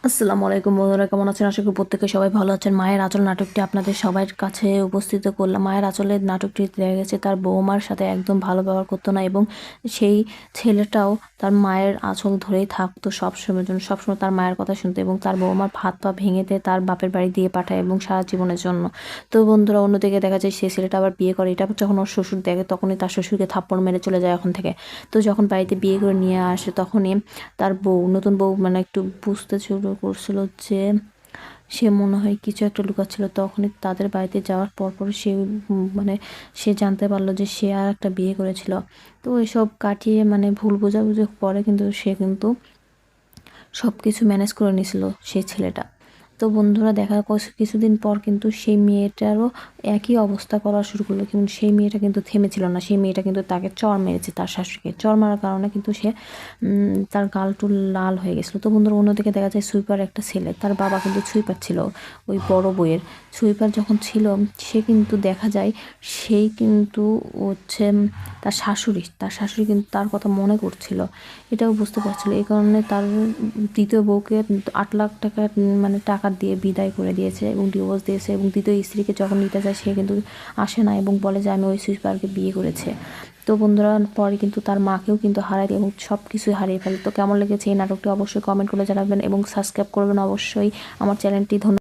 আসসালামু আলাইকুম বন্ধুরা, কেমন আছেন? আশা করি প্রত্যেকে সবাই ভালো আছেন। মায়ের আঁচল নাটকটি আপনাদের সবার কাছে উপস্থিত করলাম। মায়ের আঁচলের নাটকটি দেখা গেছে তার বৌমার সাথে একদম ভালো ব্যবহার করতো না, এবং সেই ছেলেটাও তার মায়ের আঁচল ধরেই থাকতো সবসময়ের জন্য, সবসময় তার মায়ের কথা শুনতো, এবং তার বৌমার হাত পা ভেঙে দিয়ে তার বাপের বাড়ি দিয়ে পাঠায় এবং সারা জীবনের জন্য। তো বন্ধুরা, অন্যদিকে দেখা যায় সেই ছেলেটা আবার বিয়ে করে। এটা যখন ওর শ্বশুর দেখে তখনই তার শ্বশুরকে থাপ্পড় মেরে চলে যায় ওখান থেকে। তো যখন বাড়িতে বিয়ে করে নিয়ে আসে তখনই তার নতুন বউ মানে একটু বুঝতে শুরু করছিল যে সে মনে হয় কিছু একটা লুকাচ্ছিল। তখনই তাদের বাড়িতে যাওয়ার পর সে মানে সে জানতে পারলো যে সে আর একটা বিয়ে করেছিল। তো এসব কাটিয়ে মানে ভুল বোঝাবুঝি পরে কিন্তু সে কিন্তু সব কিছু ম্যানেজ করে নিয়েছিল সেই ছেলেটা। তো বন্ধুরা, দেখা কিছুদিন পর কিন্তু সেই মেয়েটারও একই অবস্থা করা শুরু করলো, কিন্তু সেই মেয়েটা কিন্তু থেমেছিল না। সেই মেয়েটা কিন্তু তাকে চড় মেরেছে, তার শাশুড়িকে চড় মারার কারণে কিন্তু সে তার গালটু লাল হয়ে গেছিলো। তো বন্ধুরা, অন্যদিকে দেখা যায় সুইপার একটা ছেলে, তার বাবা কিন্তু সুইপার ছিল, ওই বড় বইয়ের সুইপার যখন ছিল, সে কিন্তু দেখা যায় সেই কিন্তু হচ্ছে তার শাশুড়ি কিন্তু তার কথা মনে করছিল, এটাও বুঝতে পারছিল। এই কারণে তার দ্বিতীয় বউকে 8 লাখ টাকা মানে টাকা দিয়ে বিদায় করে দিয়েছে এবং ডিভোর্স দিয়েছে, এবং দ্বিতীয় স্ত্রীকে যখন নিতে যায় সে কিন্তু আসে না এবং বলে যে আমি ওই সুইপারকে বিয়ে করেছে। তো বন্ধুরা, পরে কিন্তু তার মাকেও কিন্তু হারায় এবং সব কিছুই হারিয়ে ফেলে। তো কেমন লেগেছে এই নাটকটি অবশ্যই কমেন্ট করে জানাবেন এবং সাবস্ক্রাইব করবেন অবশ্যই আমার চ্যানেলটি। ধন্যবাদ।